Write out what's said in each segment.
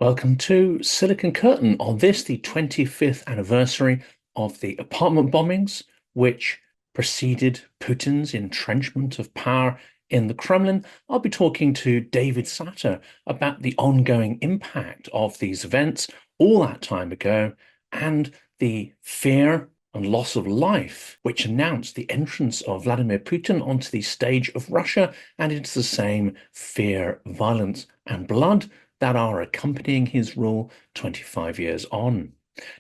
Welcome to Silicon Curtain on this, the 25th anniversary of the apartment bombings, which preceded Putin's entrenchment of power in the Kremlin. I'll be talking to David Satter about the ongoing impact of these events all that time ago and the fear and loss of life, which announced the entrance of Vladimir Putin onto the stage of Russia and into the same fear, violence, and blood that are accompanying his rule 25 years on.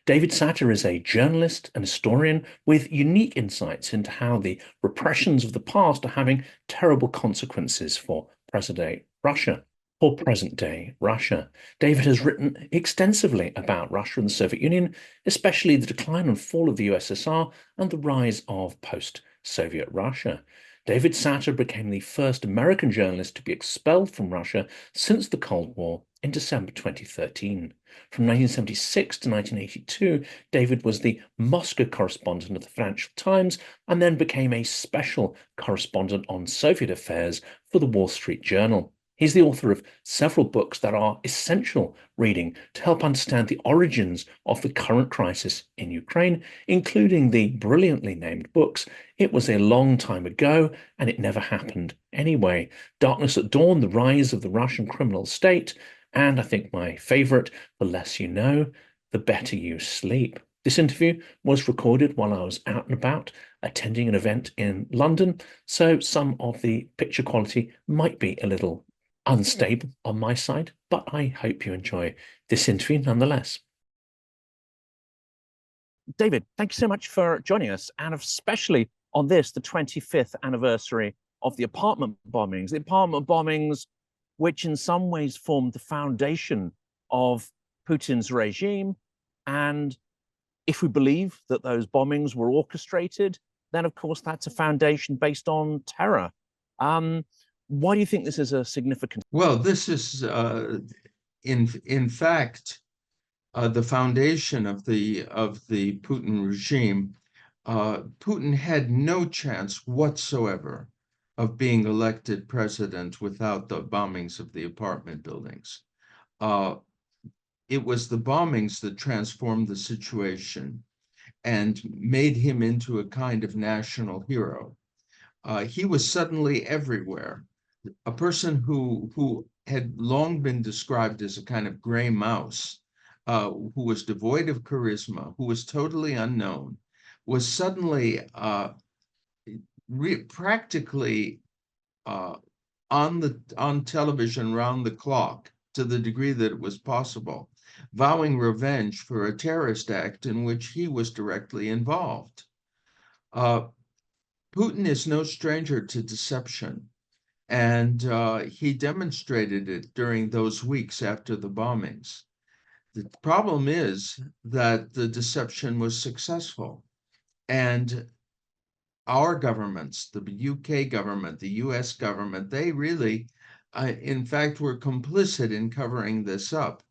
David Satter is a journalist and historian with unique insights into how the repressions of the past are having terrible consequences for present-day Russia. For present-day Russia. David has written extensively about Russia and the Soviet Union, especially the decline and fall of the USSR and the rise of post-Soviet Russia. David Satter became the first American journalist to be expelled from Russia since the Cold War in December 2013. From 1976 to 1982, David was the Moscow correspondent of the Financial Times and then became a special correspondent on Soviet affairs for the Wall Street Journal. He's the author of several books that are essential reading to help understand the origins of the current crisis in Ukraine, including the brilliantly named books It Was a Long Time Ago and It Never Happened Anyway, Darkness at Dawn, The Rise of the Russian Criminal State, and I think my favorite, The Less You Know, The Better You Sleep. This interview was recorded while I was out and about attending an event in London, so some of the picture quality might be a little unstable on my side, but I hope you enjoy this interview nonetheless. David, thank you so much for joining us, and especially on this, the 25th anniversary of the apartment bombings. The apartment bombings, which in some ways formed the foundation of Putin's regime. And if we believe that those bombings were orchestrated, then of course that's a foundation based on terror. Why do you think this is a significant? Well, this is, in fact, the foundation of the Putin regime. Putin had no chance whatsoever of being elected president without the bombings of the apartment buildings. It was the bombings that transformed the situation and made him into a kind of national hero. He was suddenly everywhere. A person who had long been described as a kind of gray mouse, who was devoid of charisma, who was totally unknown, was suddenly practically on television round the clock to the degree that it was possible, vowing revenge for a terrorist act in which he was directly involved. Putin is no stranger to deception. And he demonstrated it during those weeks after the bombings. The problem is that the deception was successful. And our governments, the UK government, the US government, they really, in fact, were complicit in covering this up.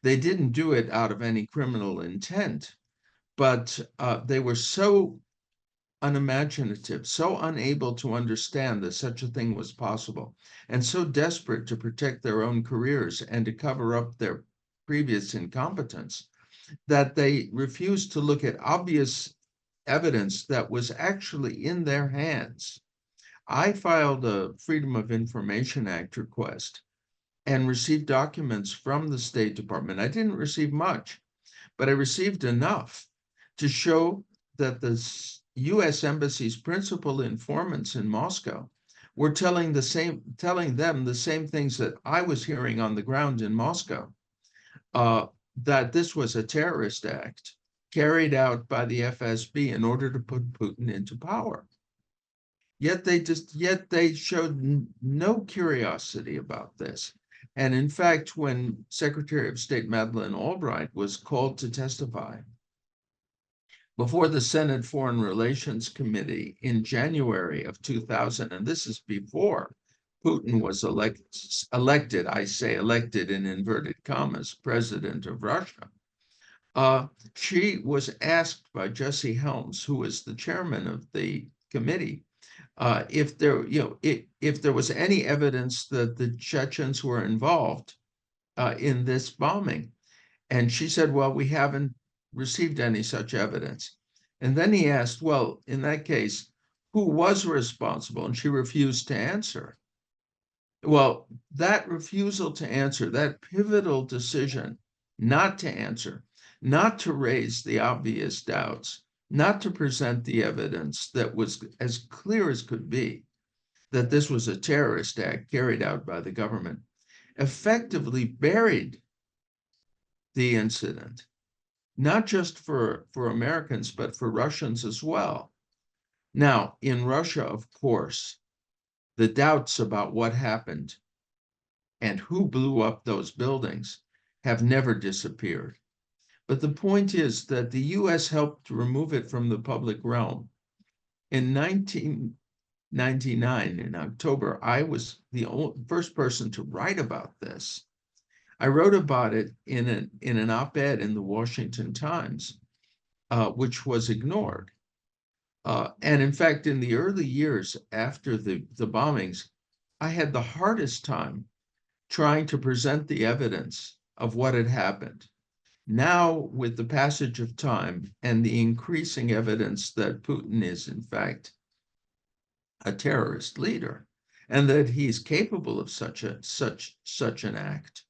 They didn't do it out of any criminal intent, but they were so unimaginative, so unable to understand that such a thing was possible, and so desperate to protect their own careers and to cover up their previous incompetence, that they refused to look at obvious evidence that was actually in their hands. I filed a Freedom of Information Act request and received documents from the State Department. I didn't receive much, but I received enough to show that the U.S. Embassy's principal informants in Moscow were telling them the same things that I was hearing on the ground in Moscow, that this was a terrorist act carried out by the FSB in order to put Putin into power. Yet they showed no curiosity about this. And in fact, when Secretary of State Madeleine Albright was called to testify before the Senate Foreign Relations Committee in January of 2000, and this is before Putin was elected, I say elected in inverted commas, president of Russia, she was asked by Jesse Helms, who was the chairman of the committee, if there was any evidence that the Chechens were involved in this bombing? And she said, well, we haven't received any such evidence. And then he asked, well, in that case, who was responsible? And she refused to answer. Well, that refusal to answer, that pivotal decision not to answer, not to raise the obvious doubts, not to present the evidence that was as clear as could be that this was a terrorist act carried out by the government, effectively buried the incident, not just for Americans, but for Russians as well. Now, in Russia, of course, the doubts about what happened and who blew up those buildings have never disappeared. But the point is that the US helped to remove it from the public realm. In 1999, in October, I was the first person to write about this. I wrote about it in an op-ed in the Washington Times, which was ignored. And in fact, in the early years after the bombings, I had the hardest time trying to present the evidence of what had happened. Now, with the passage of time and the increasing evidence that Putin is, in fact, a terrorist leader and that he's capable of such an act,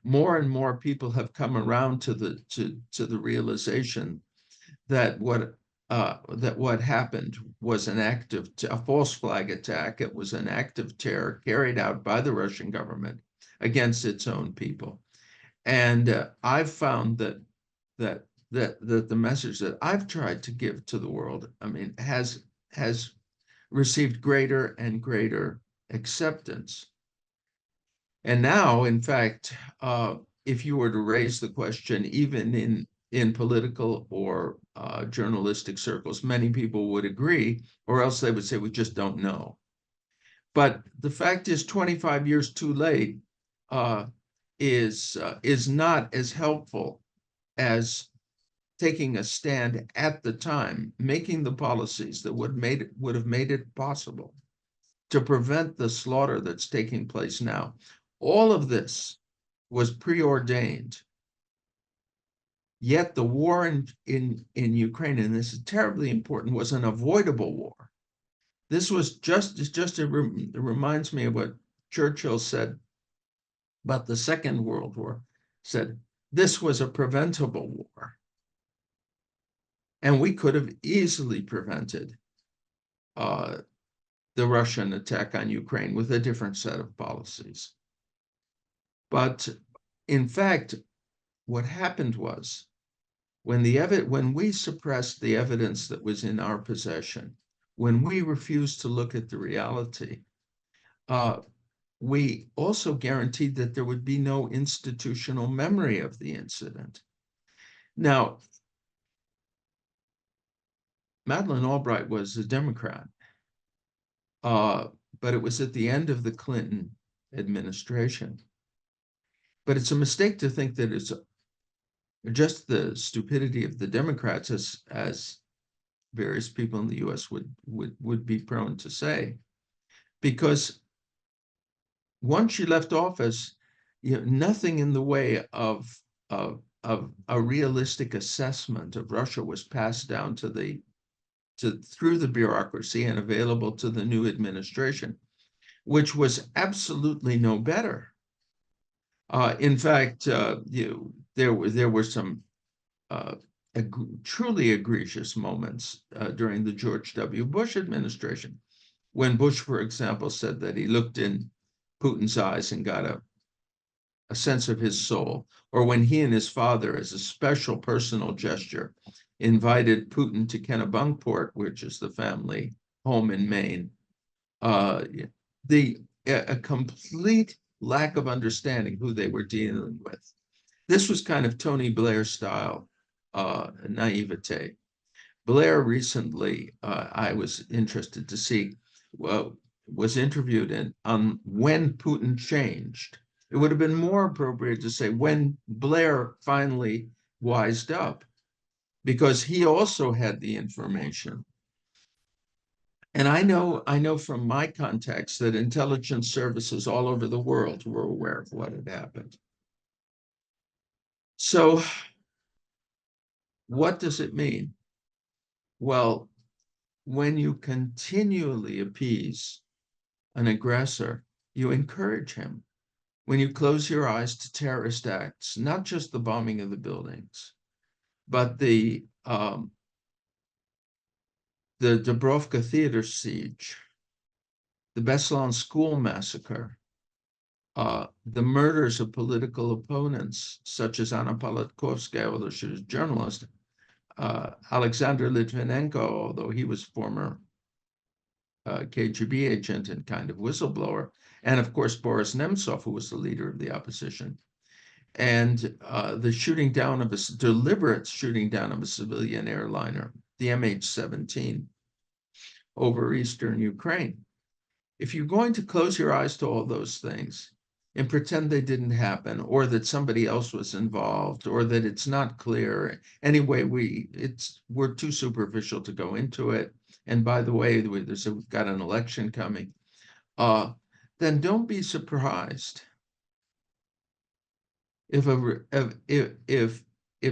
more and more people have come around to the realization that what happened was an act of a false flag attack. It was an act of terror carried out by the Russian government against its own people. And I've found that the message that I've tried to give to the world, I mean, has received greater and greater acceptance. And now, in fact, if you were to raise the question, even in political or journalistic circles, many people would agree, or else they would say, we just don't know. But the fact is, 25 years too late is not as helpful as taking a stand at the time, making the policies that would have made it possible to prevent the slaughter that's taking place now. All of this was preordained. Yet the war in Ukraine, and this is terribly important, was an avoidable war. This was it reminds me of what Churchill said about the Second World War, said, this was a preventable war. And we could have easily prevented the Russian attack on Ukraine with a different set of policies. But in fact, what happened was when we suppressed the evidence that was in our possession, when we refused to look at the reality, we also guaranteed that there would be no institutional memory of the incident. Now, Madeleine Albright was a Democrat, but it was at the end of the Clinton administration. But it's a mistake to think that it's just the stupidity of the Democrats, as various people in the US would be prone to say, because once she left office, nothing in the way of a realistic assessment of Russia was passed down through the bureaucracy and available to the new administration, which was absolutely no better. In fact, there were some truly egregious moments during the George W. Bush administration, when Bush, for example, said that he looked in Putin's eyes and got a sense of his soul, or when he and his father, as a special personal gesture, invited Putin to Kennebunkport, which is the family home in Maine. A complete lack of understanding who they were dealing with. This was kind of Tony Blair style naivete. Blair recently, I was interested to see, was interviewed on when Putin changed. It would have been more appropriate to say when Blair finally wised up, because he also had the information. And I know from my context that intelligence services all over the world were aware of what had happened. So what does it mean? Well, when you continually appease an aggressor, you encourage him. When you close your eyes to terrorist acts, not just the bombing of the buildings, but the Dubrovka theater siege, the Beslan school massacre, the murders of political opponents, such as Anna Politkovskaya, although she was a journalist, Alexander Litvinenko, although he was former KGB agent and kind of whistleblower, and of course Boris Nemtsov, who was the leader of the opposition, and the shooting down of a deliberate shooting down of a civilian airliner, the MH17, over eastern Ukraine. If you're going to close your eyes to all those things and pretend they didn't happen, or that somebody else was involved, or that it's not clear, anyway, we're too superficial to go into it. And by the way, we've got an election coming. Then don't be surprised if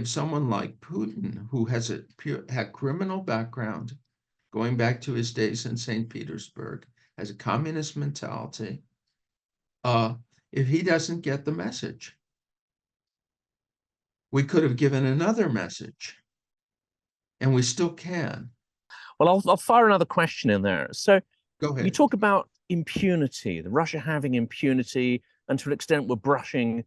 someone like Putin, who has had criminal background, going back to his days in St. Petersburg, has a communist mentality, if he doesn't get the message. We could have given another message, and we still can. Well, I'll fire another question in there. So Go you ahead. talk about impunity, the Russia having impunity, and to an extent we're brushing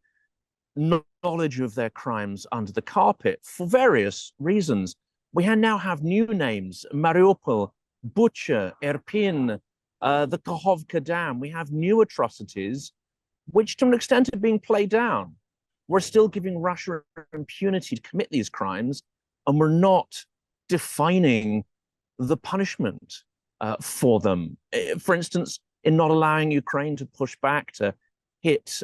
knowledge of their crimes under the carpet for various reasons. We now have new names: Mariupol, Bucha, Irpin, the Kakhovka Dam. We have new atrocities, which to an extent are being played down. We're still giving Russia impunity to commit these crimes, and we're not defining the punishment for them. For instance, in not allowing Ukraine to push back to hit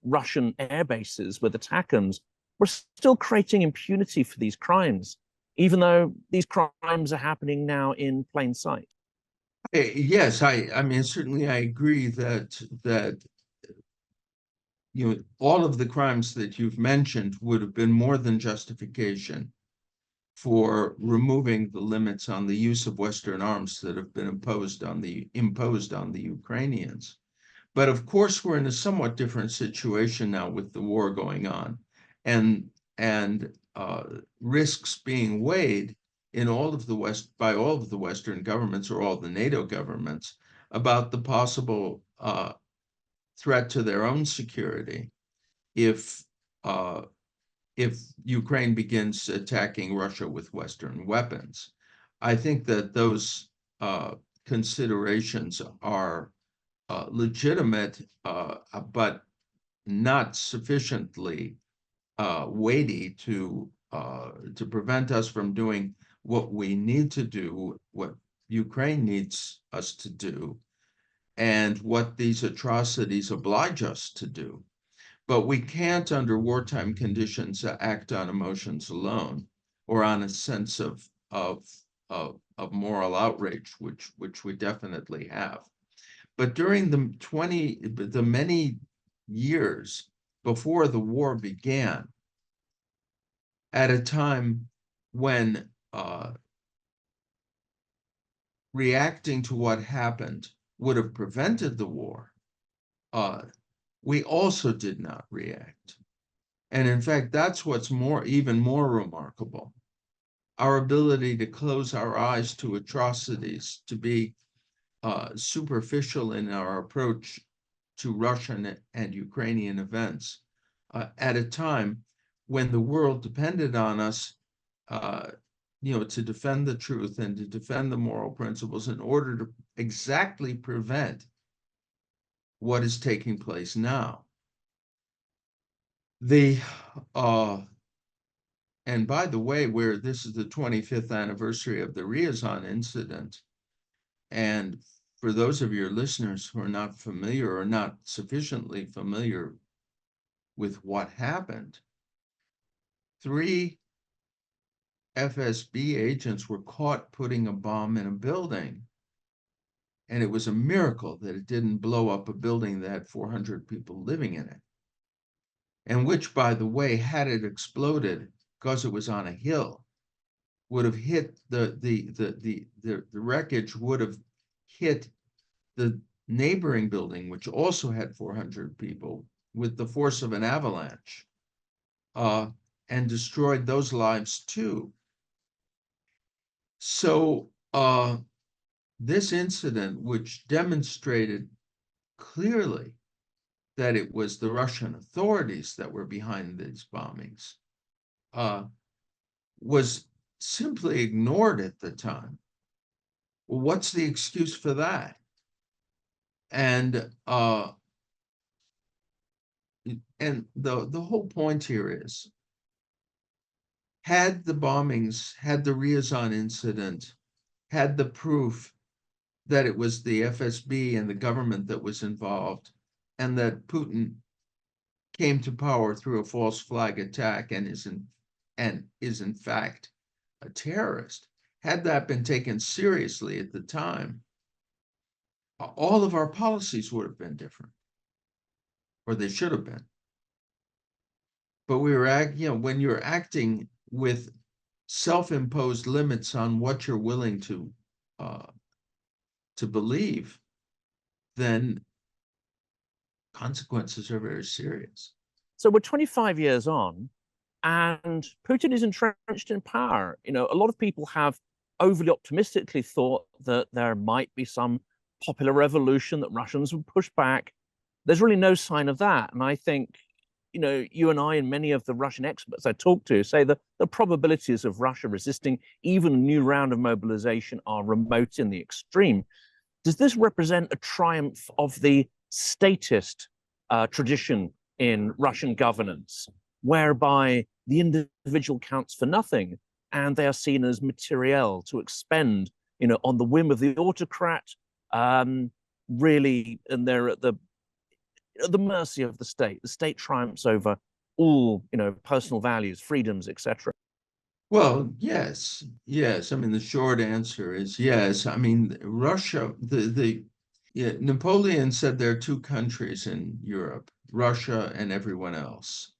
Russian air bases with ATACMS, we're still creating impunity for these crimes, even though these crimes are happening now in plain sight. Yes, I mean, certainly I agree that all of the crimes that you've mentioned would have been more than justification for removing the limits on the use of Western arms that have been imposed on the Ukrainians. But of course, we're in a somewhat different situation now with the war going on, and risks being weighed in by all of the Western governments, or all the NATO governments, about the possible threat to their own security if Ukraine begins attacking Russia with Western weapons. I think that those considerations are legitimate, but not sufficiently weighty to prevent us from doing what we need to do, what Ukraine needs us to do, and what these atrocities oblige us to do. But we can't, under wartime conditions, act on emotions alone, or on a sense of moral outrage, which we definitely have. But during the many years before the war began, at a time when reacting to what happened would have prevented the war, we also did not react. And in fact, that's what's even more remarkable. Our ability to close our eyes to atrocities, to be superficial in our approach to Russian and Ukrainian events, at a time when the world depended on us, to defend the truth and to defend the moral principles in order to exactly prevent what is taking place now. And by the way, this is the 25th anniversary of the Ryazan incident, and for those of your listeners who are not familiar or not sufficiently familiar with what happened, 3 FSB agents were caught putting a bomb in a building And it was a miracle that it didn't blow up a building that had 400 people living in it. And which, by the way, had it exploded, because it was on a hill, would have hit the wreckage would have hit the neighboring building, which also had 400 people, with the force of an avalanche, and destroyed those lives too. So this incident, which demonstrated clearly that it was the Russian authorities that were behind these bombings, was simply ignored at the time. Well, what's the excuse for that? And the whole point here is, had the bombings, had the Ryazan incident, had the proof that it was the FSB and the government that was involved, and that Putin came to power through a false flag attack and is in fact a terrorist, had that been taken seriously at the time, all of our policies would have been different, or they should have been. But we were when you're acting with self-imposed limits on what you're willing to believe, then consequences are very serious. So we're 25 years on, and Putin is entrenched in power. You know, a lot of people have overly optimistically thought that there might be some popular revolution, that Russians would push back. There's really no sign of that. And I think, you know, you and I and many of the Russian experts I talk to say that the probabilities of Russia resisting even a new round of mobilization are remote in the extreme. Does this represent a triumph of the statist tradition in Russian governance, whereby the individual counts for nothing and they are seen as materiel to expend, you know, on the whim of the autocrat, really, and they're at the mercy of the state. The state triumphs over all, you know, personal values, freedoms, etc. Well, yes, yes. I mean, the short answer is yes. I mean, Russia, yeah, Napoleon said there are two countries in Europe, Russia and everyone else.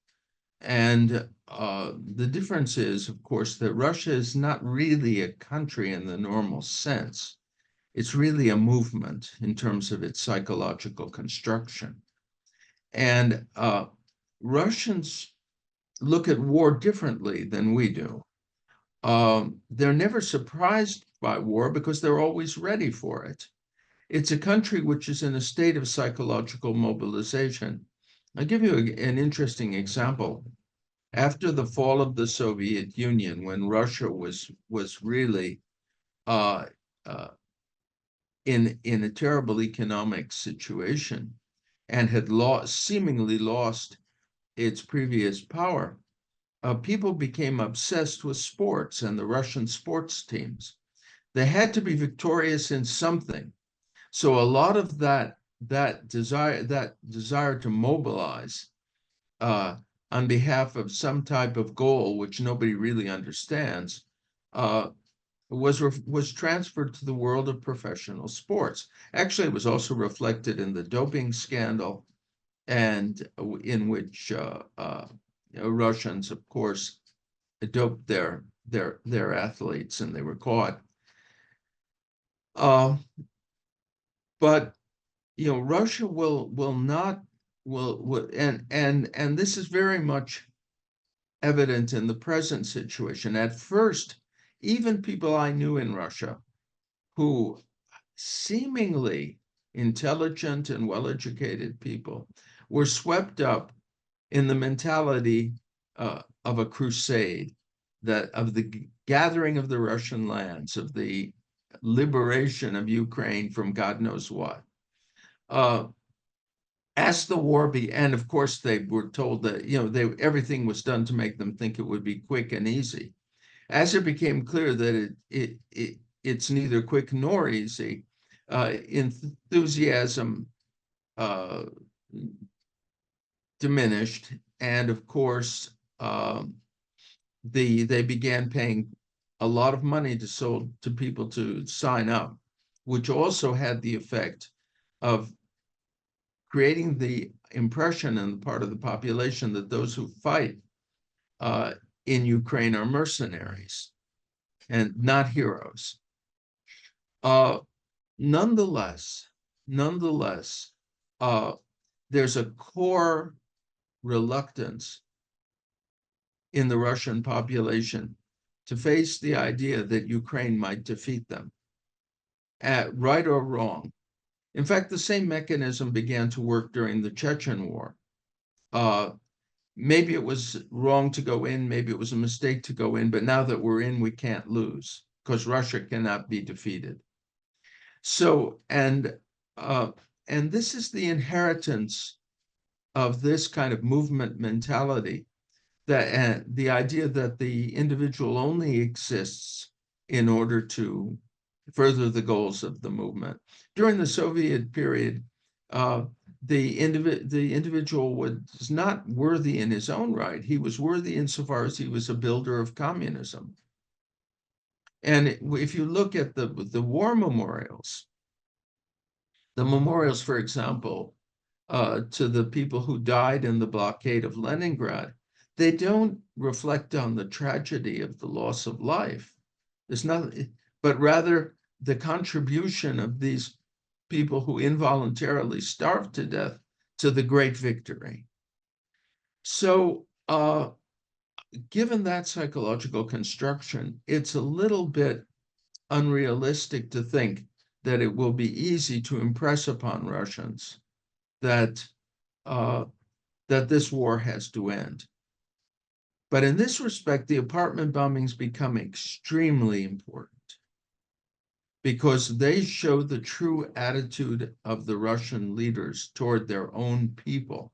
And the difference is, of course, that Russia is not really a country in the normal sense. It's really a movement in terms of its psychological construction. And Russians look at war differently than we do. They're never surprised by war because they're always ready for it. It's a country which is in a state of psychological mobilization. I'll give you an interesting example. After the fall of the Soviet Union, when Russia was really uh, uh, in a terrible economic situation and had seemingly lost its previous power, people became obsessed with sports and the Russian sports teams. They had to be victorious in something. So a lot of that desire to mobilize on behalf of some type of goal, which nobody really understands, was transferred to the world of professional sports. Actually, it was also reflected in the doping scandal, and in which Russians, of course, doped their athletes, and they were caught. But Russia will not will and this is very much evident in the present situation. At first, even people I knew in Russia who seemingly intelligent and well-educated people were swept up in the mentality of a crusade, that of the gathering of the Russian lands, of the liberation of Ukraine from God knows what. As the war began, and of course they were told that everything was done to make them think it would be quick and easy. As it became clear that it's neither quick nor easy, enthusiasm diminished, and of course they began paying a lot of money to people to sign up which also had the effect of creating the impression on the part of the population that those who fight in Ukraine are mercenaries and not heroes. Nonetheless, there's a core reluctance in the Russian population to face the idea that Ukraine might defeat them, right or wrong. In fact, the same mechanism began to work during the Chechen War. Maybe it was wrong to go in, maybe it was a mistake to go in, but now that we're in, we can't lose because Russia cannot be defeated. So, and this is the inheritance of this kind of movement mentality, that the idea that the individual only exists in order to further the goals of the movement. During the Soviet period, the individual was not worthy in his own right. He was worthy insofar as he was a builder of communism. And if you look at the war memorials, for example, to the people who died in the blockade of Leningrad, they don't reflect on the tragedy of the loss of life. There's nothing, but rather the contribution of these people who involuntarily starved to death to the great victory. So, given that psychological construction, it's a little bit unrealistic to think that it will be easy to impress upon Russians that this war has to end. But in this respect, the apartment bombings become extremely important because they show the true attitude of the Russian leaders toward their own people.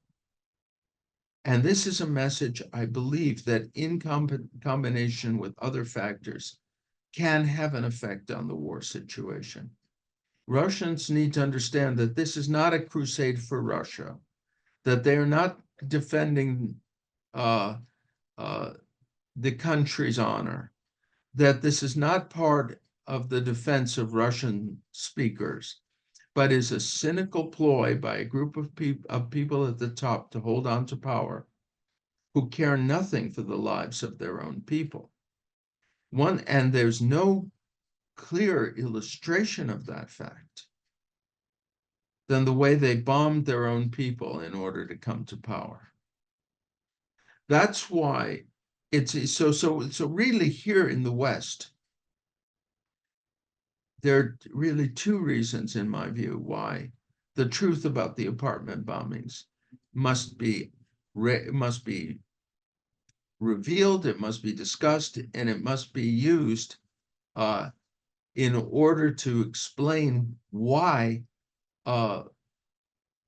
And this is a message, I believe, that in combination with other factors can have an effect on the war situation. Russians need to understand that this is not a crusade for Russia, that they are not defending the country's honor, that this is not part of the defense of Russian speakers, but is a cynical ploy by a group of people at the top to hold on to power who care nothing for the lives of their own people. And there's no clear illustration of that fact than the way they bombed their own people in order to come to power. That's why it's so really here in the West, there are really two reasons, in my view, why the truth about the apartment bombings must be revealed, it must be discussed, and it must be used in order to explain why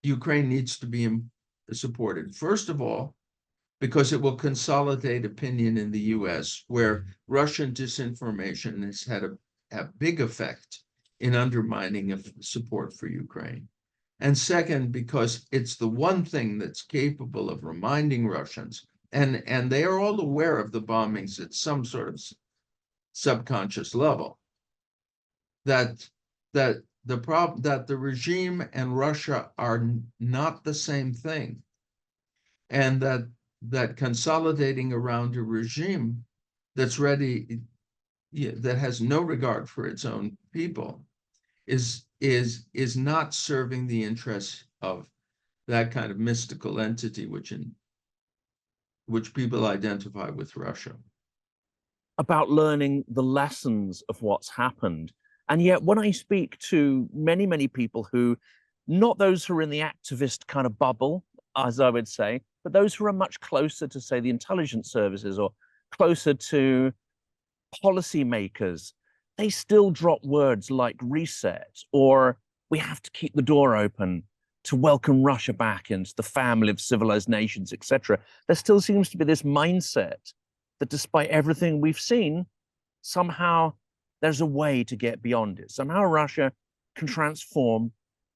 Ukraine needs to be supported. First of all, because it will consolidate opinion in the US, where Russian disinformation has had a big effect in undermining of support for Ukraine. And second, because it's the one thing that's capable of reminding Russians, and they are all aware of the bombings at some sort of subconscious level, that the regime and Russia are not the same thing, and that consolidating around a regime that's ready, that has no regard for its own people, is not serving the interests of that kind of mystical entity which people identify with Russia. About learning the lessons of what's happened. And yet, when I speak to many, many people who, not those who are in the activist kind of bubble, as I would say, but those who are much closer to, say, the intelligence services or closer to policymakers, they still drop words like reset or we have to keep the door open to welcome Russia back into the family of civilized nations, etc. There still seems to be this mindset that despite everything we've seen, somehow there's a way to get beyond it. Somehow Russia can transform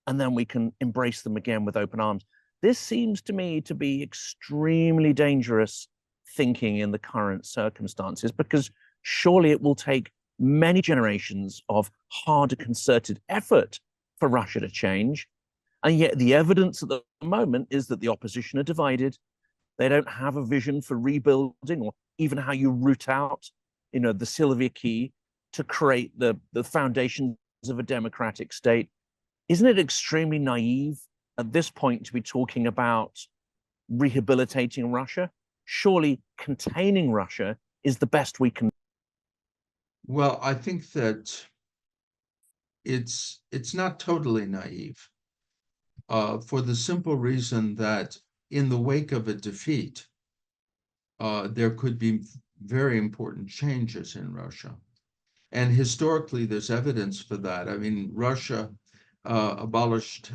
and then we can embrace them again with open arms. This seems to me to be extremely dangerous thinking in the current circumstances, because surely it will take many generations of harder concerted effort for Russia to change. And yet the evidence at the moment is that the opposition are divided. They don't have a vision for rebuilding or even how you root out, the Siloviki to create the foundations of a democratic state. Isn't it extremely naive at this point to be talking about rehabilitating Russia? Surely containing Russia is the best we can. Well, I think that it's not totally naive, for the simple reason that in the wake of a defeat, there could be very important changes in Russia. And historically, there's evidence for that. I mean, Russia abolished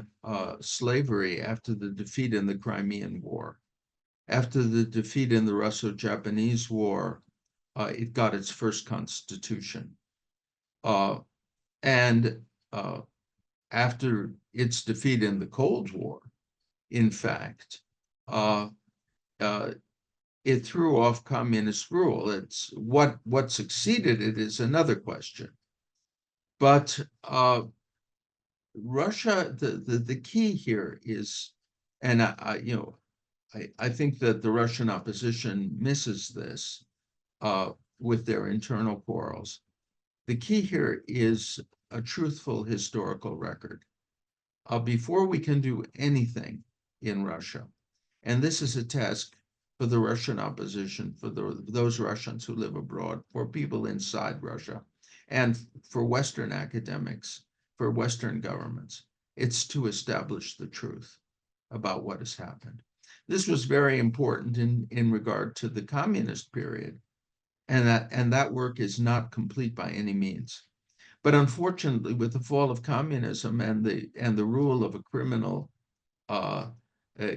slavery after the defeat in the Crimean War. After the defeat in the Russo-Japanese War, it got its first constitution. And after its defeat in the Cold War, in fact, it threw off communist rule. It's what succeeded it is another question. But Russia, the key here is, and I think that the Russian opposition misses this with their internal quarrels. The key here is a truthful historical record. Before we can do anything in Russia, and this is a task for the Russian opposition, for those Russians who live abroad, for people inside Russia, and for Western academics, for Western governments, it's to establish the truth about what has happened. This was very important in regard to the communist period, and that work is not complete by any means. But unfortunately, with the fall of communism and the rule of a criminal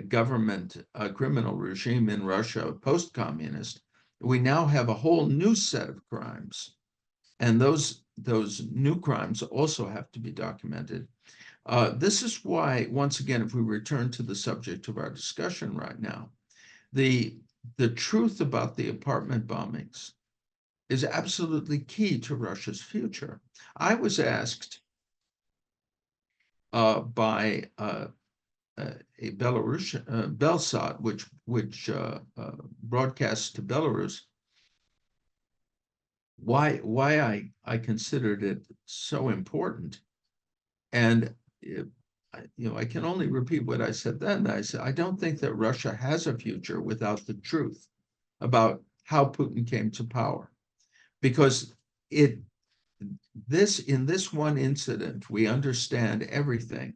government, a criminal regime in Russia, post-communist, we now have a whole new set of crimes, and those new crimes also have to be documented. This is why, once again, if we return to the subject of our discussion right now, the truth about the apartment bombings is absolutely key to Russia's future. I was asked by a Belarusian Belsat, which broadcasts to Belarus, why I considered it so important. And I can only repeat what I said then. I said, I don't think that Russia has a future without the truth about how Putin came to power, because in this one incident, we understand everything.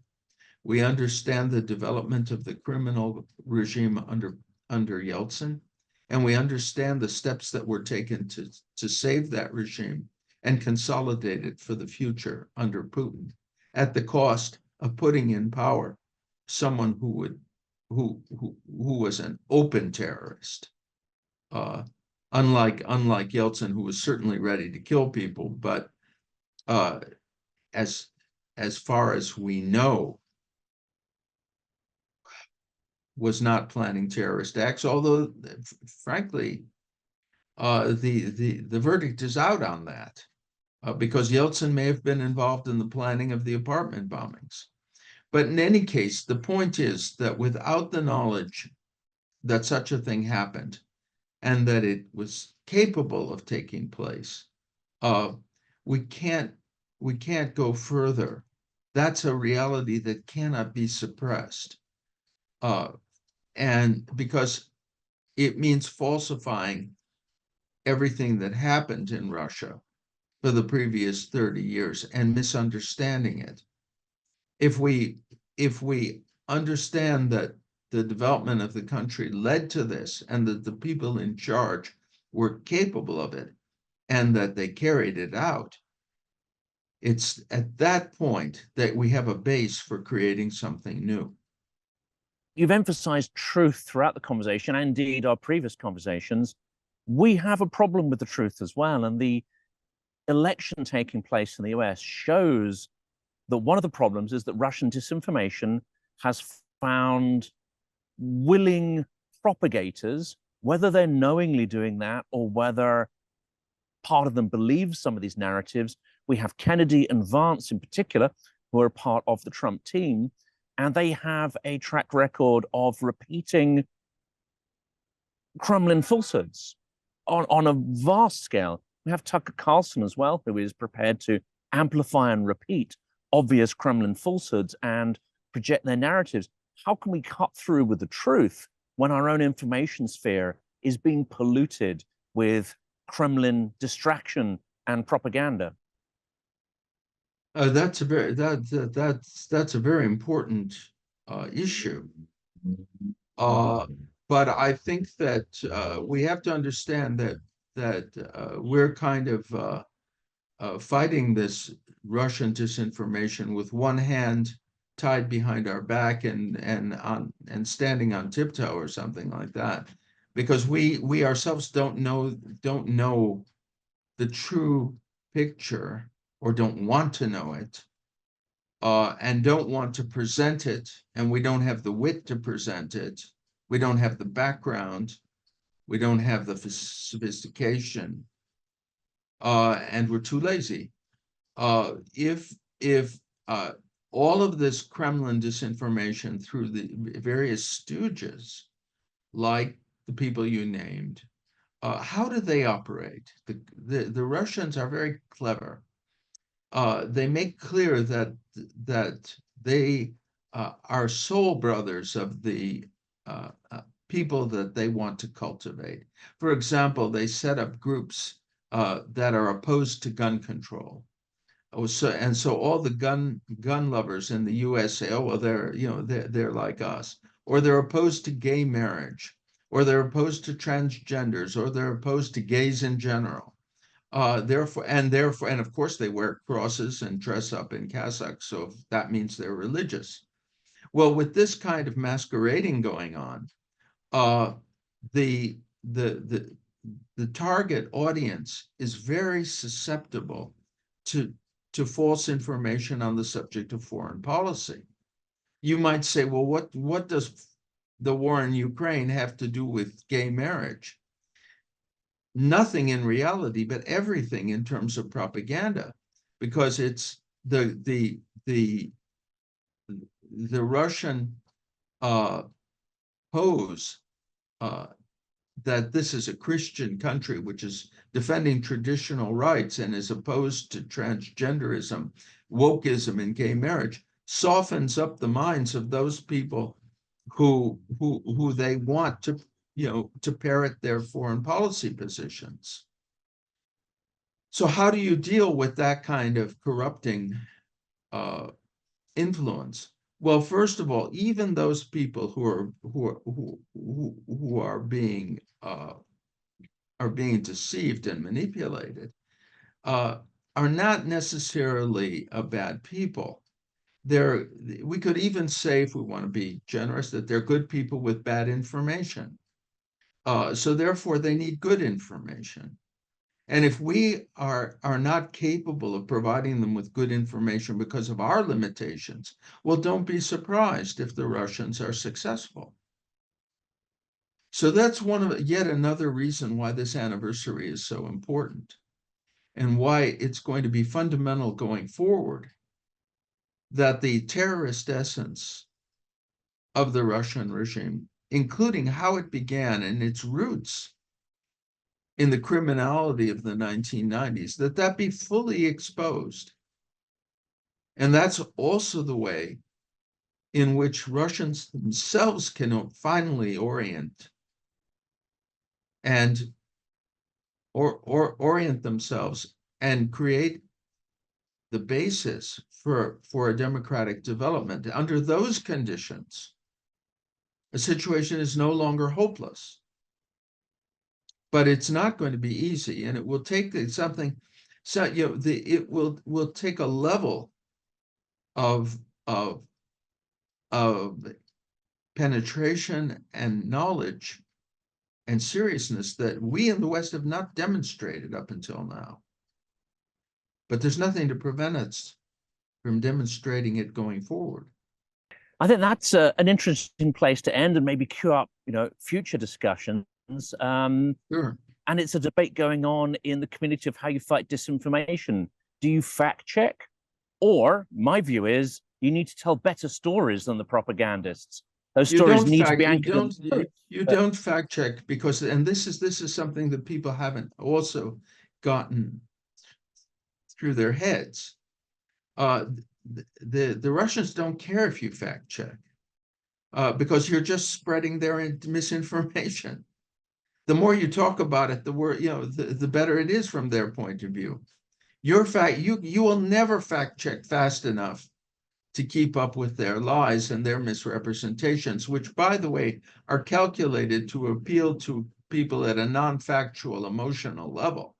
We understand the development of the criminal regime under Yeltsin, and we understand the steps that were taken to save that regime and consolidate it for the future under Putin, at the cost of putting in power someone who was an open terrorist, unlike Yeltsin, who was certainly ready to kill people, but as far as we know, was not planning terrorist acts, although frankly, the verdict is out on that, because Yeltsin may have been involved in the planning of the apartment bombings. But in any case, the point is that without the knowledge that such a thing happened and that it was capable of taking place, we can't go further. That's a reality that cannot be suppressed. And because it means falsifying everything that happened in Russia for the previous 30 years and misunderstanding it. If we understand that the development of the country led to this and that the people in charge were capable of it and that they carried it out, it's at that point that we have a base for creating something new. You've emphasized truth throughout the conversation, and indeed our previous conversations. We have a problem with the truth as well. And the election taking place in the US shows that one of the problems is that Russian disinformation has found willing propagators, whether they're knowingly doing that or whether part of them believes some of these narratives. We have Kennedy and Vance in particular, who are a part of the Trump team, and they have a track record of repeating Kremlin falsehoods on a vast scale. We have Tucker Carlson as well, who is prepared to amplify and repeat obvious Kremlin falsehoods and project their narratives. How can we cut through with the truth when our own information sphere is being polluted with Kremlin distraction and propaganda? That's a very that's a very important issue. But I think that we have to understand that we're kind of fighting this Russian disinformation with one hand tied behind our back and standing on tiptoe or something like that, because we ourselves don't know the true picture, or don't want to know it, and don't want to present it, and we don't have the wit to present it. We don't have the background. We don't have the sophistication, and we're too lazy. If all of this Kremlin disinformation through the various stooges, like the people you named, how do they operate? The Russians are very clever. They make clear that they are soul brothers of the people that they want to cultivate. For example, they set up groups that are opposed to gun control. So all the gun lovers in the US say, oh well, they're like us, or they're opposed to gay marriage, or they're opposed to transgenders, or they're opposed to gays in general. Therefore, and of course they wear crosses and dress up in cassocks, so that means they're religious. Well, with this kind of masquerading going on, the target audience is very susceptible to false information on the subject of foreign policy. You might say, well, what does the war in Ukraine have to do with gay marriage? Nothing in reality, but everything in terms of propaganda, because it's the Russian pose that this is a Christian country which is defending traditional rights and is opposed to transgenderism, wokeism, and gay marriage, softens up the minds of those people who they want to to parrot their foreign policy positions. So how do you deal with that kind of corrupting influence? Well, first of all, even those people who are being deceived and manipulated are not necessarily bad people. We could even say, if we want to be generous, that they're good people with bad information. So therefore, they need good information. And if we are not capable of providing them with good information because of our limitations, well, don't be surprised if the Russians are successful. So that's yet another reason why this anniversary is so important, and why it's going to be fundamental going forward that the terrorist essence of the Russian regime, including how it began and its roots in the criminality of the 1990s, that be fully exposed. And that's also the way in which Russians themselves can finally orient and orient themselves and create the basis for a democratic development. Under those conditions, a situation is no longer hopeless. But it's not going to be easy, and it will take something. So it will take a level of penetration and knowledge and seriousness that we in the West have not demonstrated up until now. But there's nothing to prevent us from demonstrating it going forward. I think that's an interesting place to end and maybe cue up, future discussions. Sure. And it's a debate going on in the community of how you fight disinformation. Do you fact check? Or my view is you need to tell better stories than the propagandists. Those You stories don't need to fact be you anchored in don't the truth. you But don't fact check because, and this is something that people haven't also gotten through their heads. The Russians don't care if you fact check because you're just spreading their misinformation. The more you talk about it, the worse, the better it is from their point of view. You will never fact check fast enough to keep up with their lies and their misrepresentations, which, by the way, are calculated to appeal to people at a non-factual emotional level.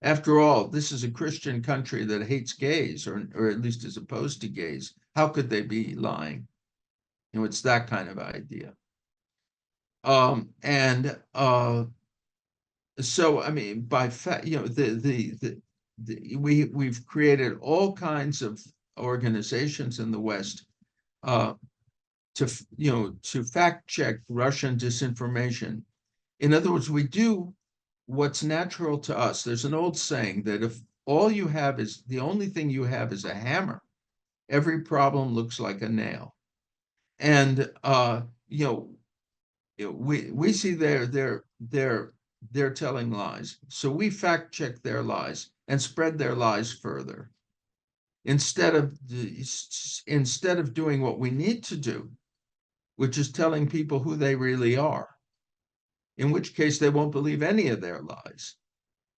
After all, this is a Christian country that hates gays, or at least is opposed to gays. How could they be lying? It's that kind of idea. And so, I mean, by fact, we've created all kinds of organizations in the West to fact check Russian disinformation. In other words, we do what's natural to us. There's an old saying that if the only thing you have is a hammer, every problem looks like a nail. And we see they're telling lies, so we fact check their lies and spread their lies further instead of doing what we need to do, which is telling people who they really are, in which case they won't believe any of their lies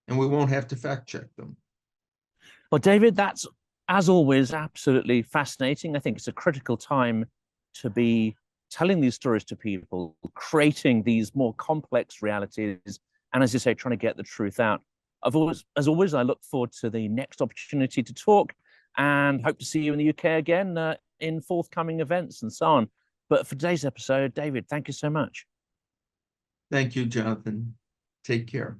and we won't have to fact check them. well, David, that's as always absolutely fascinating. I think it's a critical time to be telling these stories to people, creating these more complex realities, and as you say, trying to get the truth out. As always, I look forward to the next opportunity to talk and hope to see you in the UK again in forthcoming events and so on. But for today's episode, David, thank you so much. Thank you, Jonathan. Take care.